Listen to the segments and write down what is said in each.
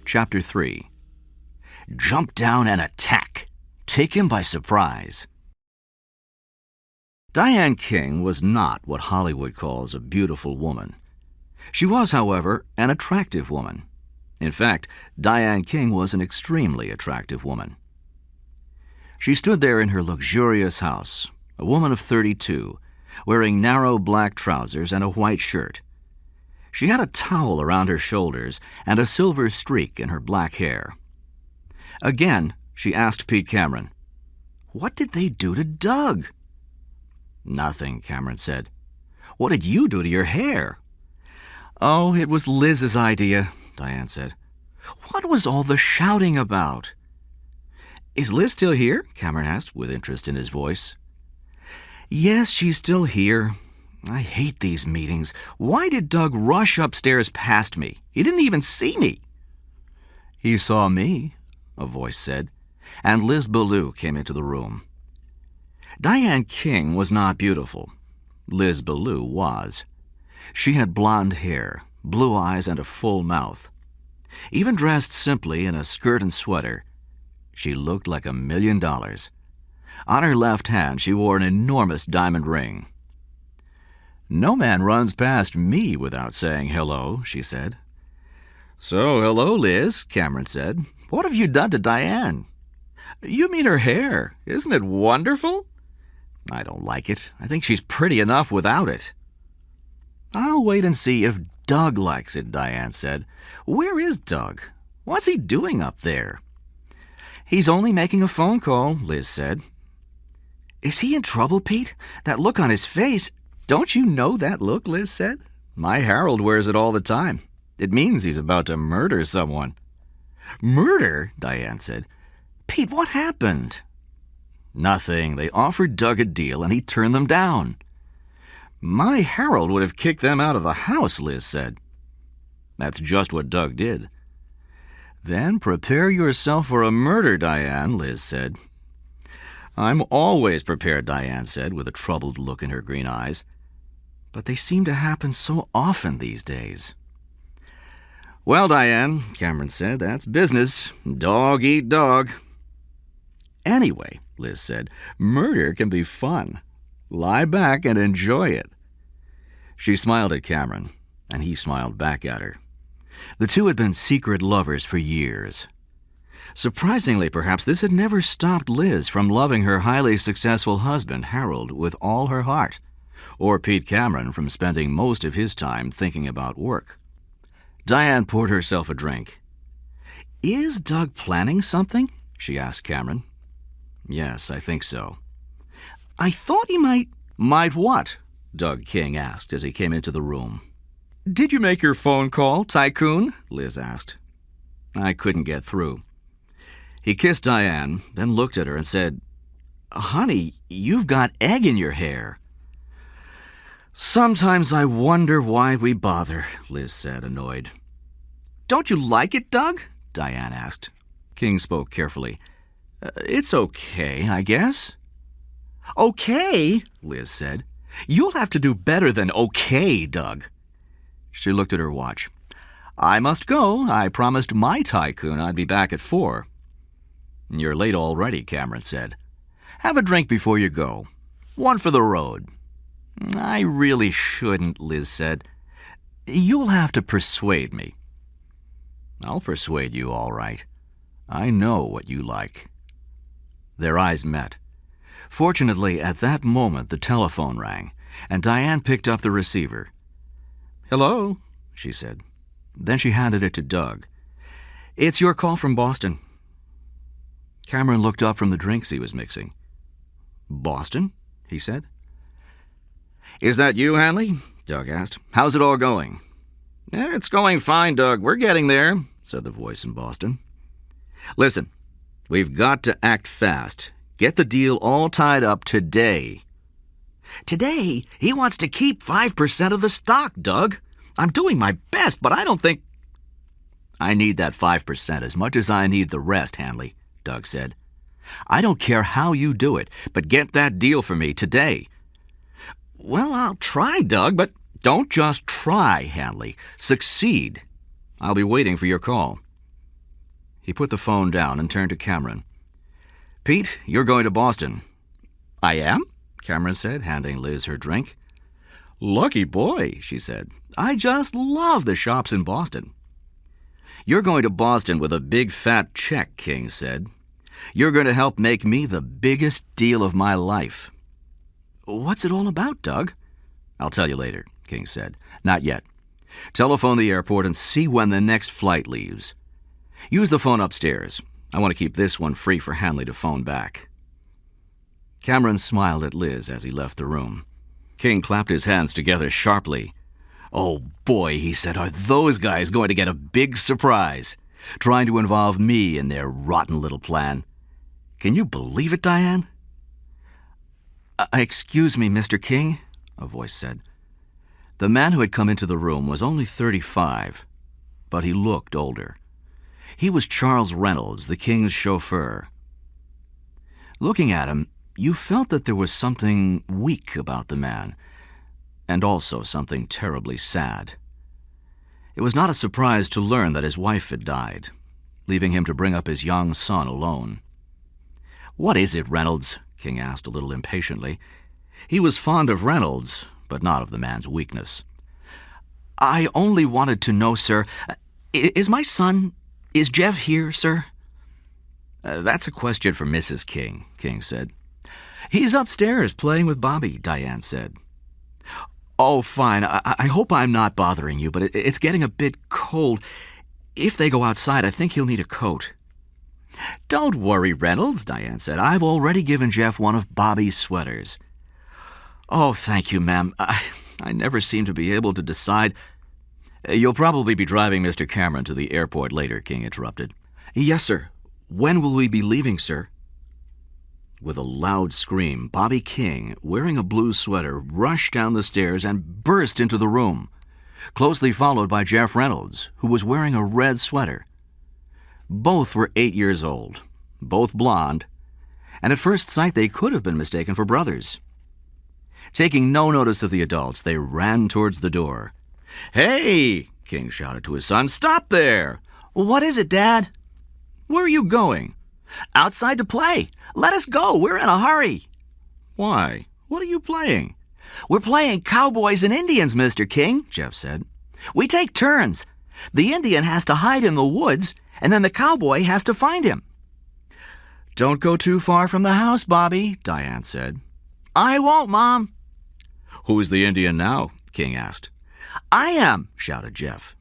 Chapter 3. Jump down and attack. Take him by surprise. Diane King was not what Hollywood calls a beautiful woman. She was, however, an attractive woman. In fact, Diane King was an extremely attractive woman. She stood there in her luxurious house, a woman of 32, wearing narrow black trousers and a white shirt. She had a towel around her shoulders and a silver streak in her black hair. Again, she asked Pete Cameron, "What did they do to Doug?" "Nothing," Cameron said. "What did you do to your hair?" "Oh, it was Liz's idea," Diane said. "What was all the shouting about?" "Is Liz still here?" Cameron asked, with interest in his voice. "Yes, she's still here. I hate these meetings. Why did Doug rush upstairs past me? He didn't even see me." "He saw me," a voice said, and Liz Ballou came into the room. Diane King was not beautiful. Liz Ballou was. She had blonde hair, blue eyes, and a full mouth. Even dressed simply in a skirt and sweater, she looked like $1 million. On her left hand, she wore an enormous diamond ring. "No man runs past me without saying hello," she said. "So, hello, Liz," Cameron said. "What have you done to Diane?" "You mean her hair. Isn't it wonderful?" "I don't like it. I think she's pretty enough without it." "I'll wait and see if Doug likes it," Diane said. "Where is Doug? What's he doing up there?" "He's only making a phone call," Liz said. "Is he in trouble, Pete? That look on his face—" "Don't you know that look?" Liz said. "My Harold wears it all the time. It means he's about to murder someone." "Murder?" Diane said. "Pete, what happened?" "Nothing. They offered Doug a deal, and he turned them down." "My Harold would have kicked them out of the house," Liz said. "That's just what Doug did." "Then prepare yourself for a murder, Diane," Liz said. "I'm always prepared," Diane said, with a troubled look in her green eyes. "But they seem to happen so often these days." "Well, Diane," Cameron said, "that's business. Dog eat dog." "Anyway," Liz said, "murder can be fun. Lie back and enjoy it." She smiled at Cameron, and he smiled back at her. The two had been secret lovers for years. Surprisingly, perhaps, this had never stopped Liz from loving her highly successful husband, Harold, with all her heart, or Pete Cameron from spending most of his time thinking about work. Diane poured herself a drink. "Is Doug planning something?" she asked Cameron. "Yes, I think so." "I thought he might—" "Might what?" Doug King asked as he came into the room. "Did you make your phone call, Tycoon?" Liz asked. "I couldn't get through." He kissed Diane, then looked at her and said, "Honey, you've got egg in your hair." "Sometimes I wonder why we bother," Liz said, annoyed. "Don't you like it, Doug?" Diane asked. King spoke carefully. "It's okay, I guess." "Okay?" Liz said. "You'll have to do better than okay, Doug." She looked at her watch. "I must go. I promised my Tycoon I'd be back at 4. "You're late already," Cameron said. "Have a drink before you go. One for the road." "I really shouldn't," Liz said. "You'll have to persuade me." "I'll persuade you, all right. I know what you like." Their eyes met. Fortunately, at that moment the telephone rang, and Diane picked up the receiver. "Hello," she said. Then she handed it to Doug. "It's your call from Boston." Cameron looked up from the drinks he was mixing. "Boston?" he said. "Is that you, Hanley?" Doug asked. "How's it all going?" "It's going fine, Doug. We're getting there," said the voice in Boston. "Listen, we've got to act fast. Get the deal all tied up today." "Today? He wants to keep 5% of the stock, Doug. I'm doing my best, but I don't think—" "I need that 5% as much as I need the rest, Hanley," Doug said. "I don't care how you do it, but get that deal for me today." "Well, I'll try, Doug, but—" "Don't just try, Hanley. Succeed. I'll be waiting for your call." He put the phone down and turned to Cameron. "Pete, you're going to Boston." "I am?" Cameron said, handing Liz her drink. "Lucky boy," she said. "I just love the shops in Boston." "You're going to Boston with a big fat check," King said. "You're going to help make me the biggest deal of my life." "What's it all about, Doug?" "I'll tell you later," King said. "Not yet. Telephone the airport and see when the next flight leaves. Use the phone upstairs. I want to keep this one free for Hanley to phone back." Cameron smiled at Liz as he left the room. King clapped his hands together sharply. "Oh boy," he said, "are those guys going to get a big surprise, trying to involve me in their rotten little plan. Can you believe it, Diane?" "Excuse me, Mr. King," a voice said. The man who had come into the room was only 35, but he looked older. He was Charles Reynolds, the King's chauffeur. Looking at him, you felt that there was something weak about the man, and also something terribly sad. It was not a surprise to learn that his wife had died, leaving him to bring up his young son alone. "What is it, Reynolds?" King asked a little impatiently. He was fond of Reynolds, but not of the man's weakness. "I only wanted to know, sir, is Jeff here, sir?" That's a question for Mrs. King," King said. "He's upstairs playing with Bobby," Diane said. "Oh, fine. I hope I'm not bothering you, but it's getting a bit cold. If they go outside, I think he'll need a coat." "Don't worry, Reynolds," Diane said. "I've already given Jeff one of Bobby's sweaters." "Oh, thank you, ma'am. I never seem to be able to decide." "You'll probably be driving Mr. Cameron to the airport later," King interrupted. "Yes, sir. When will we be leaving, sir?" With a loud scream, Bobby King, wearing a blue sweater, rushed down the stairs and burst into the room, closely followed by Jeff Reynolds, who was wearing a red sweater. Both were 8 years old, both blonde, and at first sight they could have been mistaken for brothers. Taking no notice of the adults, they ran towards the door. "Hey!" King shouted to his son. "Stop there!" "What is it, Dad?" "Where are you going?" "Outside to play. Let us go. We're in a hurry." "Why? What are you playing?" "We're playing cowboys and Indians, Mr. King," Jeff said. "We take turns. The Indian has to hide in the woods, and then the cowboy has to find him." "Don't go too far from the house, Bobby," Diane said. "I won't, Mom." "Who's the Indian now?" King asked. "I am," shouted Jeff.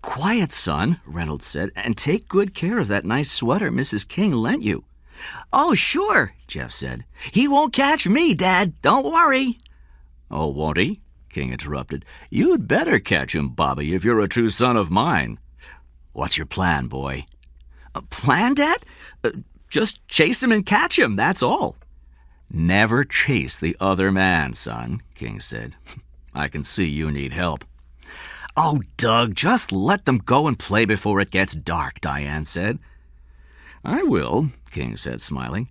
"Quiet, son," Reynolds said, "and take good care of that nice sweater Mrs. King lent you." "Oh, sure," Jeff said. "He won't catch me, Dad. Don't worry." "Oh, won't he?" King interrupted. "You'd better catch him, Bobby, if you're a true son of mine. What's your plan, boy?" "A plan, Dad? Just chase him and catch him, that's all." "Never chase the other man, son," King said. "I can see you need help." "Oh, Doug, just let them go and play before it gets dark," Diane said. "I will," King said, smiling.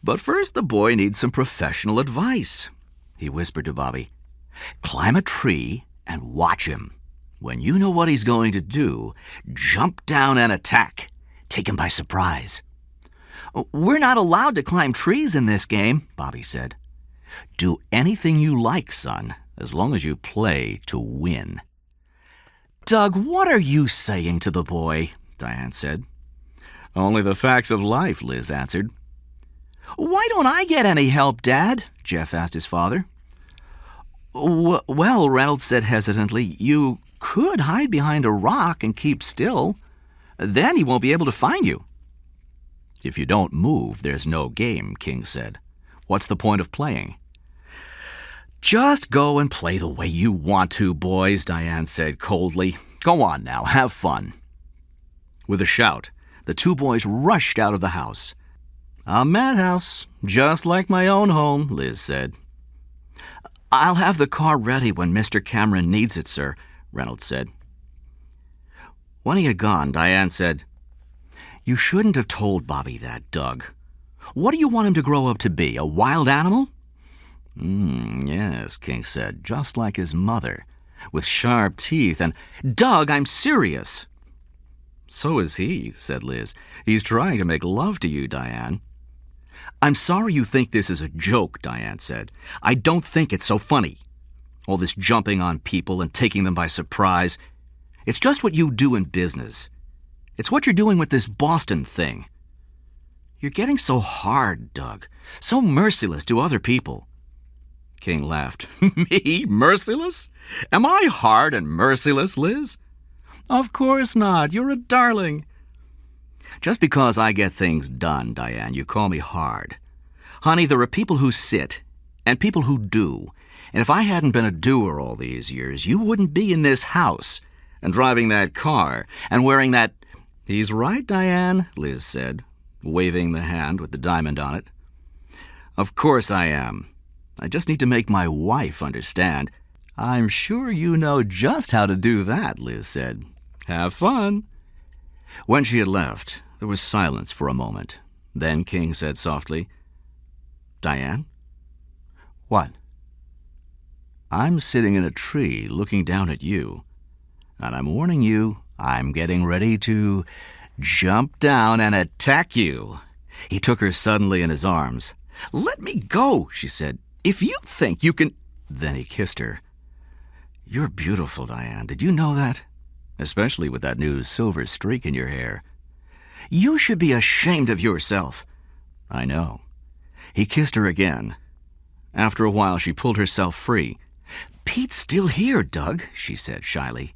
"But first the boy needs some professional advice." He whispered to Bobby, "Climb a tree and watch him. When you know what he's going to do, jump down and attack. Take him by surprise." "We're not allowed to climb trees in this game," Bobby said. "Do anything you like, son, as long as you play to win." "Doug, what are you saying to the boy?" Diane said. "Only the facts of life," Liz answered. "Why don't I get any help, Dad?" Jeff asked his father. Well, Reynolds said hesitantly, "you could hide behind a rock and keep still. Then he won't be able to find you." "If you don't move, there's no game," King said. "What's the point of playing?" "Just go and play the way you want to, boys," Diane said coldly. "Go on now, have fun." With a shout, the two boys rushed out of the house. "A madhouse, just like my own home," Liz said. "I'll have the car ready when Mr. Cameron needs it, sir," Reynolds said. When he had gone, Diane said, "You shouldn't have told Bobby that, Doug. What do you want him to grow up to be, a wild animal?" Yes," King said, "just like his mother, with sharp teeth and—" "Doug, I'm serious." "So is he," said Liz. "He's trying to make love to you, Diane." "I'm sorry you think this is a joke," Diane said. "I don't think it's so funny. All this jumping on people and taking them by surprise. It's just what you do in business. It's what you're doing with this Boston thing. You're getting so hard, Doug. So merciless to other people." King laughed. "Me? Merciless? Am I hard and merciless, Liz?" "Of course not. You're a darling." "Just because I get things done, Diane, you call me hard. Honey, there are people who sit and people who do. And if I hadn't been a doer all these years, you wouldn't be in this house and driving that car and wearing that—" "He's right, Diane," Liz said, waving the hand with the diamond on it. "Of course I am. I just need to make my wife understand." "I'm sure you know just how to do that," Liz said. "Have fun." When she had left, there was silence for a moment. Then King said softly, "Diane?" "What?" "I'm sitting in a tree looking down at you, and I'm warning you I'm getting ready to jump down and attack you." He took her suddenly in his arms. "Let me go," she said. "If you think you can—" Then he kissed her. "You're beautiful, Diane. Did you know that? Especially with that new silver streak in your hair. You should be ashamed of yourself." "I know." He kissed her again. After a while, she pulled herself free. "Pete's still here, Doug," she said shyly.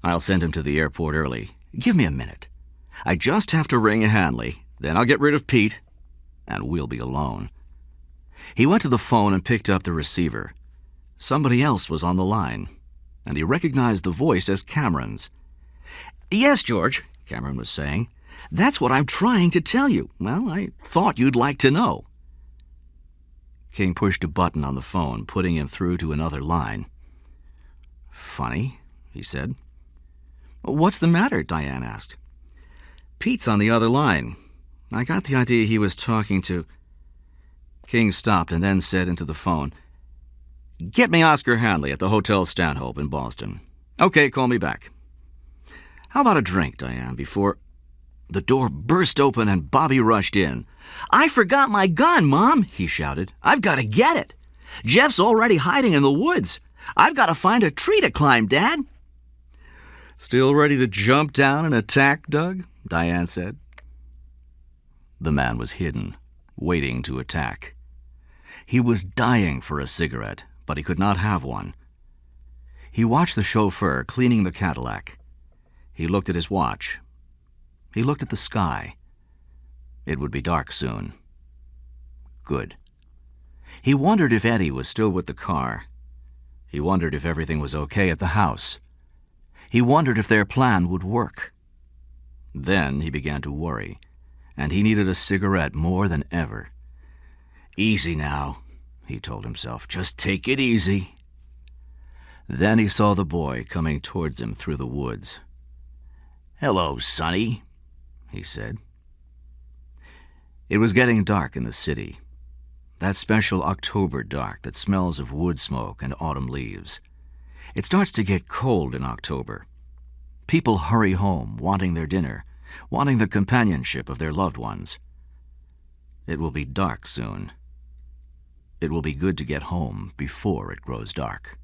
"I'll send him to the airport early. Give me a minute. I just have to ring Hanley. Then I'll get rid of Pete, and we'll be alone." He went to the phone and picked up the receiver. Somebody else was on the line, and he recognized the voice as Cameron's. "Yes, George," Cameron was saying. "That's what I'm trying to tell you. Well, I thought you'd like to know." King pushed a button on the phone, putting him through to another line. "Funny," he said. "What's the matter?" Diane asked. "Pete's on the other line. I got the idea he was talking to—" King stopped and then said into the phone, "Get me Oscar Hanley at the Hotel Stanhope in Boston." "Okay, call me back." "How about a drink, Diane, before—" The door burst open and Bobby rushed in. "I forgot my gun, Mom," he shouted. "I've got to get it. Jeff's already hiding in the woods. I've got to find a tree to climb, Dad." "Still ready to jump down and attack, Doug?" Diane said. The man was hidden, waiting to attack. He was dying for a cigarette, but he could not have one. He watched the chauffeur cleaning the Cadillac. He looked at his watch. He looked at the sky. It would be dark soon. Good. He wondered if Eddie was still with the car. He wondered if everything was okay at the house. He wondered if their plan would work. Then he began to worry, and he needed a cigarette more than ever. "Easy now," he told himself. "Just take it easy." Then he saw the boy coming towards him through the woods. "Hello, Sonny," he said. It was getting dark in the city. That special October dark that smells of wood smoke and autumn leaves. It starts to get cold in October. People hurry home, wanting their dinner, wanting the companionship of their loved ones. It will be dark soon. It will be good to get home before it grows dark.